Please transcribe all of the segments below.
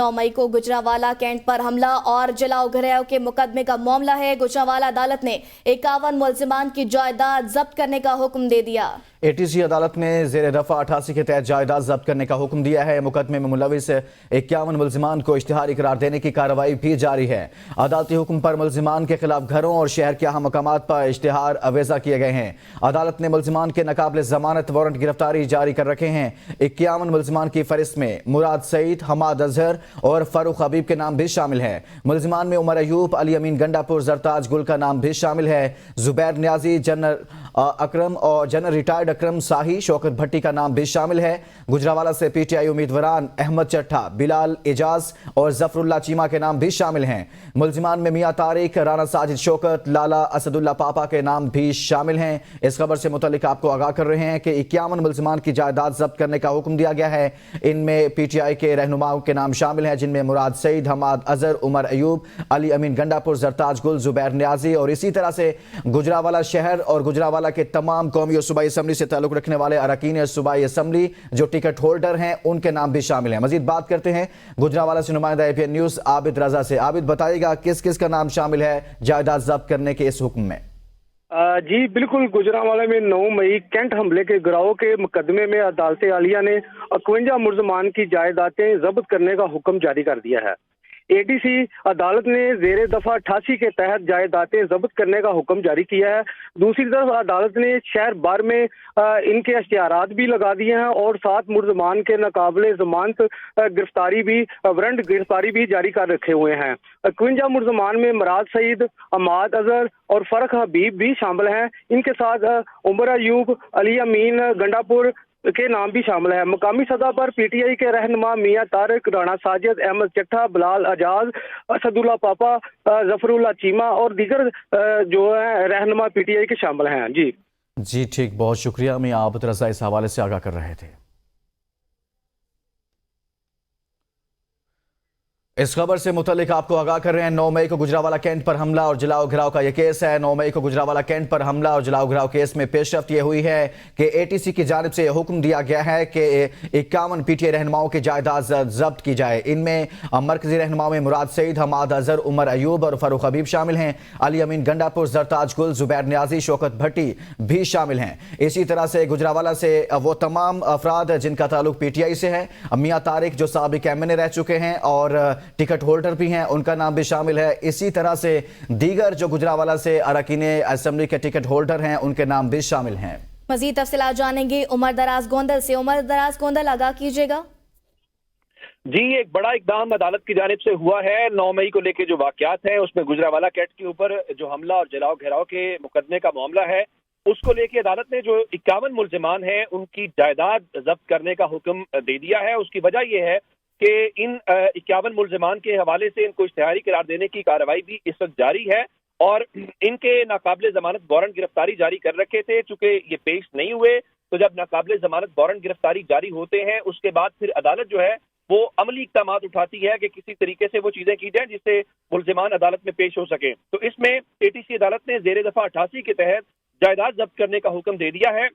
9 मई को गुजरावाला कैंट पर हमला और जलाओ घराव के मुकदमे का मामला है। गुजरावाला अदालत ने 51 मुलजिमान की जायदाद जब्त करने का हुक्म दे दिया। एटीसी अदालत ने जेर दफा 88 के तहत जायदाद जब्त करने का हुक्म दिया है। मुकदमे में मुलविस 51 मुलजिमान को इश्तिहारी करार देने की कार्रवाई भी जारी है। अदालती हुक्म पर मुलजिमान के खिलाफ घरों और शहर के अहम मकामात पर इश्तिहार अवेजा किए गए हैं। अदालत ने मुलजिमान के नाकाबिले जमानत वारंट गिरफ्तारी जारी कर रखे हैं। 51 मुलजिमान की फहरिस्त में मुराद सईद, हमाद अजहर और फारूक हबीब के नाम भी शामिल हैं। मुलजिमान में उमर अयूब, अली अमीन गंडापुर, जरताज गुल का नाम भी शामिल है। जुबैर न्याजी, जनरल अकरम और जनरल रिटायर्ड अकरम शाही, शौकत भट्टी का नाम भी शामिल है। गुजरावाला से पीटीआई उम्मीदवारान अहमद चट्ठा, बिलाल एजाज और जफरुल्ला चीमा के नाम भी शामिल हैं। मुलजिमान में मियां तारिक, राना साजिद शौकत, लाला असदुल्ला पापा के नाम भी शामिल हैं। इस खबर से मुतल्लिक आपको आगाह कर रहे हैं कि 51 मुलजिमान की जायदाद जब्त करने का हुक्म दिया गया है। इनमें पीटीआई के रहनुमाओं के नाम शामिल हैं, जिनमें मुराद सईद, हमाद अजहर, उमर अयूब, अली अमीन गंडापुर, जरताज गुल, जुबैर न्याजी और इसी तरह से गुजरावाला शहर और गुजरावाला के तमाम कौमी और सूबाई असम्बली से ताल्लुक रखने वाले अरकान सूबाई असम्बली जो टिकट होल्डर हैं, उनके नाम भी शामिल हैं। मजीद बात करते हैं गुजरावाला से नुमाइंदा एपीएन न्यूज़ आबिद रजा से। आबिद, बताइएगा किस किस का नाम शामिल है जायदाद जब्त करने के इस हुक्म में? जी बिल्कुल, गुजरावाला में 9 मई कैंट हमले के गिराव के मुकदमे में अदालत आलिया ने 51 मुलजमान की जायदादें जब्त करने का हुक्म जारी कर दिया है। एटीसी अदालत ने जेर दफा 88 के तहत जायदादें जब्त करने का हुक्म जारी किया है। दूसरी तरफ अदालत ने शहर भर में इनके इश्तिहारात भी लगा दिए हैं और 7 मुलजमान के नाकाबिले जमानत गिरफ्तारी भी वारंट गिरफ्तारी भी जारी कर रखे हुए हैं। 51 मुलजमान में मुराद सईद, हमाद अजहर और फरक हबीब भी शामिल हैं। इनके साथ उमर अयूब, अली अमीन गंडापुर के नाम भी शामिल है। मकामी सतह पर पीटीआई के रहनुमा मियां तारिक, राना साजिद, अहमद चट्ठा, बिलाल एजाज, असदुल्ला पापा, जफरुल्ला चीमा और दीगर जो है रहनुमा पीटीआई के शामिल हैं। जी ठीक, बहुत शुक्रिया। मैं आबिद रजा इस हवाले से आगाह कर रहे थे। इस खबर से मुतल्लिक आपको आगाह कर रहे हैं। 9 मई को गुजरावाला कैंट पर हमला और जलाओ घिराव का यह केस है। 9 मई को गुजरावाला कैंट पर हमला और जलाओ घिराव केस में पेशरफ्त यह हुई है कि एटीसी की जानिब से हुक्म दिया गया है कि 51 पीटीआई रहनुमाओं की जायदाद जब्त की जाए। इनमें मरकजी रहनुमाओं में मुराद सईद, हमाद अजहर, उमर अयूब और फारूक हबीब शामिल हैं। अली अमीन गंडापुर, जरताज गुल, जुबैर न्याजी, शौकत भट्टी भी शामिल हैं। इसी तरह से गुजरावाला से वो तमाम अफराद जिनका ताल्लुक पीटीआई से है, मियां तारिक जो साबिक एमएनए रह चुके हैं और टिकट होल्डर भी हैं, उनका नाम भी शामिल है। इसी तरह से दीगर जो गुजरावाला से अरकान असेंबली के टिकट होल्डर हैं, उनके नाम भी शामिल हैं। मजीद तफसीलात जानेंगे उमर दराज गोंदल से। उमर दराज गोंदल, आगाह कीजिएगा। जी, एक बड़ा इकदाम अदालत की जानिब से हुआ है। 9 मई को लेकर जो वाकयात हैं उसमें गुजरावाला कैंट के ऊपर जो हमला और जलाओ घेराव के मुकदमे का मामला है, उसको लेकर अदालत ने जो 51 मुलजिमान हैं उनकी जायदाद जब्त करने का हुक्म दे दिया है। उसकी वजह यह है कि इन 51 मुलजिमान के हवाले से इनको इश्तिहारी करार देने की कार्रवाई भी इस वक्त जारी है और इनके नाकाबिले जमानत वारंट गिरफ्तारी जारी कर रखे थे। चूंकि ये पेश नहीं हुए, तो जब नाकाबिले जमानत वारंट गिरफ्तारी जारी होते हैं उसके बाद फिर अदालत जो है वो अमली इक़दाम उठाती है कि किसी तरीके से वो चीजें की जाए जिससे मुलजिमान अदालत में पेश हो सके। तो इसमें एटीसी अदालत ने जेर दफा 88 के तहत जायदाद जब्त करने का हुक्म दे दिया है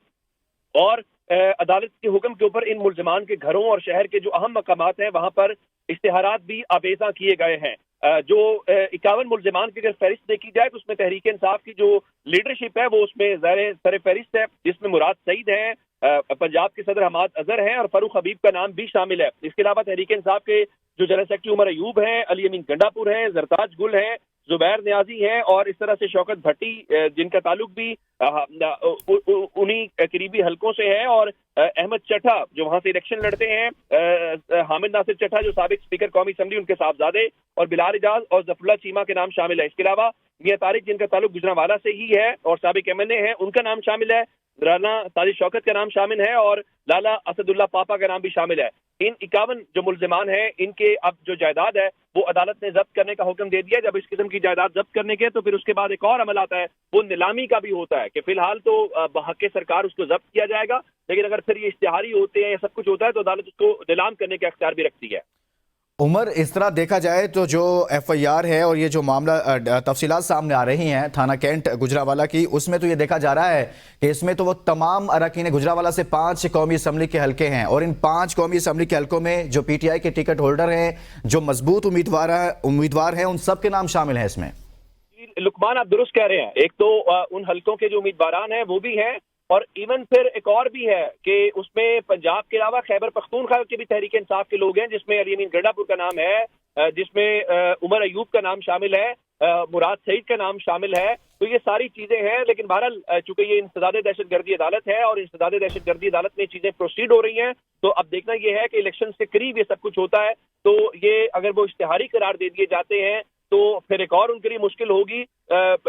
और अदालत के हुक्म के ऊपर इन मुलजिमान के घरों और शहर के जो अहम मकामात हैं वहां पर इश्तिहारात भी आवेजा किए गए हैं। जो 51 मुलजिमान की अगर फहरिस्त देखी जाए तो उसमें तहरीक इंसाफ की जो लीडरशिप है वो उसमें सर फहरिस्त है, जिसमें मुराद सईद है, पंजाब के सदर हमाद अजहर हैं और फारूक हबीब का नाम भी शामिल है। इसके अलावा तहरीक इंसाफ के जो जनरल सेक्रेटरी उमर अयूब हैं, अली अमीन गंडापुर हैं, जरताज गुल हैं, जुबैर न्याजी हैं और इस तरह से शौकत भट्टी जिनका ताल्लुक भी उन्हीं करीबी हलकों से है और अहमद चट्ठा जो वहां से इलेक्शन लड़ते हैं, हामिद नासिर चट्ठा जो साबिक स्पीकर कौमी असम्बली उनके साहबजादे और बिलाल एजाज और जफरुल्ला चीमा के नाम शामिल है। इसके अलावा मियां तारिक जिनका ताल्लुक गुजरावाला से ही है और साबिक एमएनए है, उनका नाम शामिल है। राना साजिद शौकत का नाम शामिल है और लाला असदुल्ला पापा का नाम भी शामिल है। इन 51 जो मुलजिमान हैं इनके अब जो जायदाद है वो अदालत ने जब्त करने का हुक्म दे दिया। जब इस किस्म की जायदाद जब्त करने के तो फिर उसके बाद एक और अमल आता है, वो नीलामी का भी होता है कि फिलहाल तो बहक़ सरकार उसको जब्त किया जाएगा, लेकिन अगर फिर ये इश्तिहारी होते हैं या सब कुछ होता है तो अदालत उसको नीलाम करने का इख्तियार भी रखती है। عمر اس طرح دیکھا جائے تو جو ایف آئی آر ہے اور یہ جو معاملہ تفصیلات سامنے آ رہی ہیں تھانہ کینٹ گجرانوالہ کی، اس میں تو یہ دیکھا جا رہا ہے کہ اس میں تو وہ تمام اراکین گجرانوالہ سے 5 قومی اسمبلی کے حلقے ہیں، اور ان 5 قومی اسمبلی کے حلقوں میں جو پی ٹی آئی کے ٹکٹ ہولڈر ہیں، جو مضبوط امیدوار ہیں، ان سب کے نام شامل ہیں اس میں۔ لقمان آپ درست کہہ رہے ہیں، ایک تو ان حلقوں کے جو امیدواران ہیں وہ بھی ہیں، اور ایون پھر ایک اور بھی ہے کہ اس میں پنجاب کے علاوہ خیبر پختونخوا کے بھی تحریک انصاف کے لوگ ہیں، جس میں علی امین گرڈا پور کا نام ہے، جس میں عمر ایوب کا نام شامل ہے، مراد سعید کا نام شامل ہے۔ تو یہ ساری چیزیں ہیں، لیکن بہرحال چونکہ یہ انسداد دہشت گردی عدالت ہے اور انسداد دہشت گردی عدالت میں چیزیں پروسیڈ ہو رہی ہیں، تو اب دیکھنا یہ ہے کہ الیکشن سے قریب یہ سب کچھ ہوتا ہے، تو یہ اگر وہ اشتہاری قرار دے دیے جاتے ہیں تو پھر ایک اور ان کے لیے مشکل ہوگی،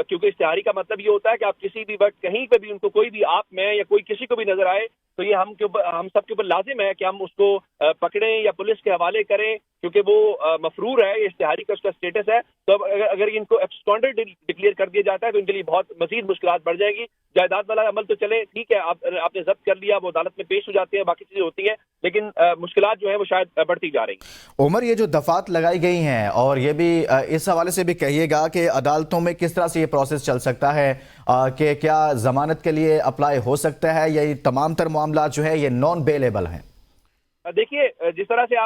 کیونکہ اشتہاری کا مطلب یہ ہوتا ہے کہ آپ کسی بھی وقت کہیں پہ بھی ان کو کوئی بھی آپ میں یا کوئی کسی کو بھی نظر آئے تو یہ ہم سب کے اوپر لازم ہے کہ ہم اس کو پکڑیں یا پولیس کے حوالے کریں، کیونکہ وہ مفرور ہے، یہ اشتہاری کا اس کا اسٹیٹس ہے۔ تو اب اگر ان کو ایبسکونڈر ڈکلیئر کر دیا جاتا ہے تو ان کے لیے بہت مزید مشکلات بڑھ جائے گی۔ جائیداد والا عمل تو چلے ٹھیک ہے، آپ نے ضبط کر لیا، وہ عدالت میں پیش ہو جاتے ہیں، باقی چیزیں ہوتی ہیں، لیکن مشکلات جو ہیں وہ شاید بڑھتی جا رہی ہیں۔ عمر، یہ جو دفعات لگائی گئی ہیں، اور یہ بھی اس حوالے سے بھی کہیے گا کہ عدالتوں میں کس طرح سے یہ پروسیس چل سکتا ہے، کہ کیا ضمانت کے لیے اپلائی ہو سکتا ہے یا یہ تمام تر معاملات جو ہے یہ نان بیلیبل ہیں؟ دیکھیے جس طرح سے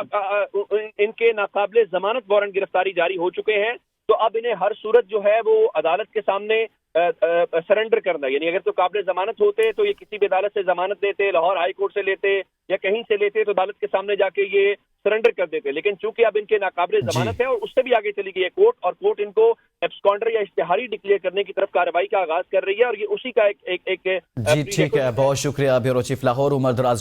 ان کے ناقابل ضمانت وارنٹ گرفتاری جاری ہو چکے ہیں، تو اب انہیں ہر صورت جو ہے وہ عدالت کے سامنے سرنڈر کرنا، یعنی اگر تو قابل ضمانت ہوتے تو یہ کسی بھی عدالت سے ضمانت دیتے، لاہور ہائی کورٹ سے لیتے یا کہیں سے لیتے تو عدالت کے سامنے جا کے یہ سرنڈر کر دیتے، لیکن چونکہ اب ان کے ناقابل ضمانت ہے اور اس سے بھی آگے چلی گئی ہے کورٹ، اور کورٹ ان کو ایبسکونڈر یا اشتہاری ڈکلیئر کرنے کی طرف کارروائی کا آغاز کر رہی ہے، اور یہ اسی کا ایک جی ٹھیک ہے، بہت شکریہ بیورو چیف لاہور عمر دراز